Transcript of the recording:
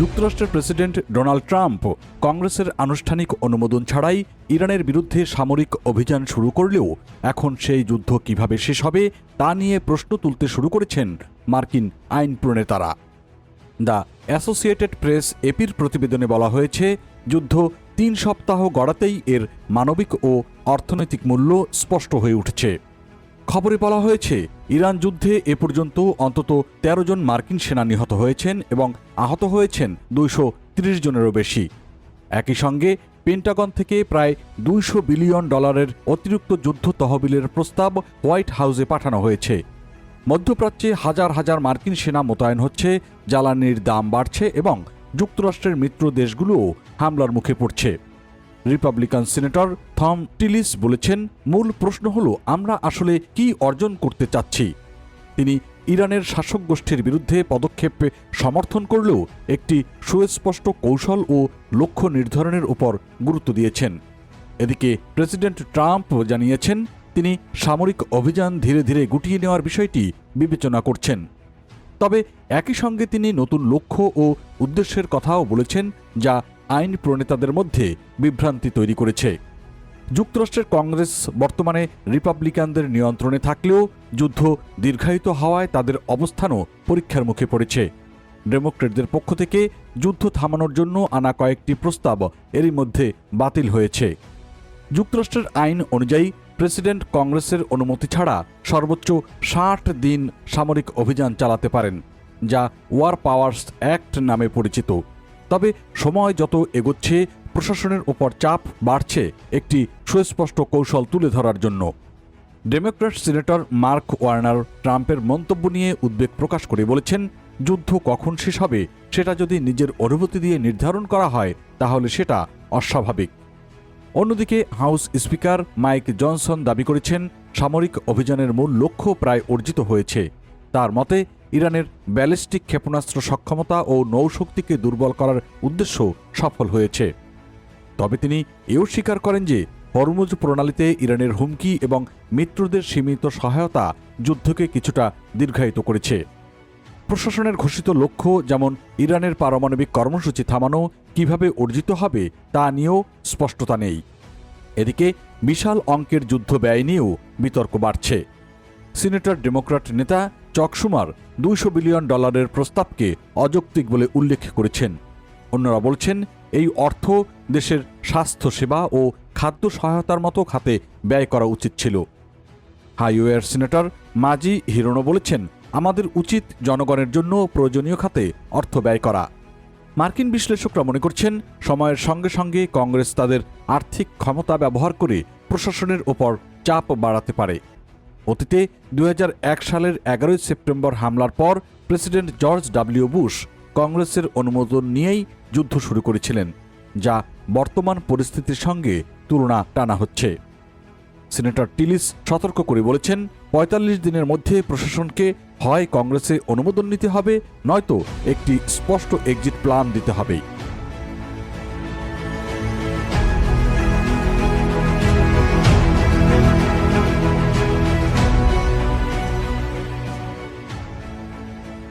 যুক্তরাষ্ট্রের president Donald Trump কংগ্রেসের আনুষ্ঠানিক অনুমোদন ছাড়াই ইরানের বিরুদ্ধে সামরিক অভিযান শুরু করলেও এখন সেই যুদ্ধ কিভাবে শেষ হবে তা নিয়ে প্রশ্ন তুলতে শুরু করেছেন মার্কিন আইন প্রণেতারা। দ্য অ্যাসোসিয়েটেড প্রেস এপির প্রতিবেদনে বলা হয়েছে, যুদ্ধ ৩ সপ্তাহ গড়াতেই এর মানবিক ও অর্থনৈতিক মূল্য স্পষ্ট হয়ে উঠছে। খবরে বলা হয়েছে, ইরান যুদ্ধে এ পর্যন্ত অন্তত ১৩ জন মার্কিন সেনা নিহত হয়েছেন এবং আহত হয়েছেন ২৩০ জনেরও বেশি। একই সঙ্গে পেন্টাগন থেকে প্রায় $২০০ বিলিয়ন অতিরিক্ত যুদ্ধ তহবিলের প্রস্তাব হোয়াইট হাউসে পাঠানো হয়েছে। মধ্যপ্রাচ্যে হাজার হাজার মার্কিন সেনা মোতায়েন হচ্ছে, জ্বালানির দাম বাড়ছে এবং যুক্তরাষ্ট্রের মিত্র দেশগুলোও হামলার মুখে পড়ছে। রিপাবলিকান সিনেটর থম টিলিস বলেছেন, মূল প্রশ্ন হল আমরা আসলে কি অর্জন করতে চাচ্ছি। তিনি ইরানের শাসক গোষ্ঠীর বিরুদ্ধে পদক্ষেপ সমর্থন করলেও একটি সুস্পষ্ট কৌশল ও লক্ষ্য নির্ধারণের উপর গুরুত্ব দিয়েছেন। এদিকে প্রেসিডেন্ট ট্রাম্প জানিয়েছেন, তিনি সামরিক অভিযান ধীরে ধীরে গুটিয়ে নেওয়ার বিষয়টি বিবেচনা করছেন। তবে একই সঙ্গে তিনি নতুন লক্ষ্য ও উদ্দেশ্যের কথাও বলেছেন, যা আইন প্রণেতাদের মধ্যে বিভ্রান্তি তৈরি করেছে। যুক্তরাষ্ট্রের কংগ্রেস বর্তমানে রিপাবলিকানদের নিয়ন্ত্রণে থাকলেও যুদ্ধ দীর্ঘায়িত হওয়ায় তাদের অবস্থানও পরীক্ষার মুখে পড়েছে। ডেমোক্র্যাটদের পক্ষ থেকে যুদ্ধ থামানোর জন্য আনা কয়েকটি প্রস্তাব এরই মধ্যে বাতিল হয়েছে। যুক্তরাষ্ট্রের আইন অনুযায়ী প্রেসিডেন্ট কংগ্রেসের অনুমতি ছাড়া সর্বোচ্চ ৬০ দিন সামরিক অভিযান চালাতে পারেন, যা ওয়ার পাওয়ার্স অ্যাক্ট নামে পরিচিত। তবে সময় যত এগোচ্ছে, প্রশাসনের ওপর চাপ বাড়ছে একটি সুস্পষ্ট কৌশল তুলে ধরার জন্য। ডেমোক্র্যাট সিনেটর মার্ক ওয়ার্নার ট্রাম্পের মন্তব্য নিয়ে উদ্বেগ প্রকাশ করে বলেছেন, যুদ্ধ কখন শেষ হবে সেটা যদি নিজের অনুভূতি দিয়ে নির্ধারণ করা হয় তাহলে সেটা অস্বাভাবিক। অন্যদিকে হাউস স্পিকার মাইক জনসন দাবি করেছেন, সামরিক অভিযানের মূল লক্ষ্য প্রায় অর্জিত হয়েছে। তার মতে, ইরানের ব্যালিস্টিক ক্ষেপণাস্ত্র সক্ষমতা ও নৌশক্তিকে দুর্বল করার উদ্দেশ্য সফল হয়েছে। তবে তিনি এও স্বীকার করেন যে হরমুজ প্রণালীতে ইরানের হুমকি এবং মিত্রদের সীমিত সহায়তা যুদ্ধকে কিছুটা দীর্ঘায়িত করেছে। প্রশাসনের ঘোষিত লক্ষ্য যেমন ইরানের পারমাণবিক কর্মসূচি থামানো কিভাবে অর্জিত হবে তা নিয়েও স্পষ্টতা নেই। এদিকে বিশাল অঙ্কের যুদ্ধ ব্যয় নিয়েও বিতর্ক বাড়ছে। সিনেটর ডেমোক্র্যাট নেতা চক শুমার $২০০ বিলিয়ন প্রস্তাবকে অযৌক্তিক বলে উল্লেখ করেছেন। অন্যরা বলছেন, এই অর্থ দেশের স্বাস্থ্যসেবা ও খাদ্য সহায়তার মতো খাতে ব্যয় করা উচিত ছিল। হাইওয়ের সিনেটর মাজি হিরোনো বলেছেন, আমাদের উচিত জনগণের জন্য প্রয়োজনীয় খাতে অর্থ ব্যয় করা। মার্কিন বিশ্লেষকরা মনে করছেন, সময়ের সঙ্গে সঙ্গে কংগ্রেস তাদের আর্থিক ক্ষমতা ব্যবহার করে প্রশাসনের ওপর চাপ বাড়াতে পারে। অতীতে ২০০১ সালের ১১ সেপ্টেম্বর হামলার পর প্রেসিডেন্ট জর্জ ডব্লিউ বুশ কংগ্রেসের অনুমোদন নিয়েই যুদ্ধ শুরু করেছিলেন, যা বর্তমান পরিস্থিতির সঙ্গে তুলনা টানা হচ্ছে। সিনেটর টিলিস সতর্ক করে বলেছেন, ৪৫ দিনের মধ্যে প্রশাসনকে হয় কংগ্রেসে অনুমোদন নিতে হবে, নয়তো একটি স্পষ্ট এক্সিট প্ল্যান দিতে হবে।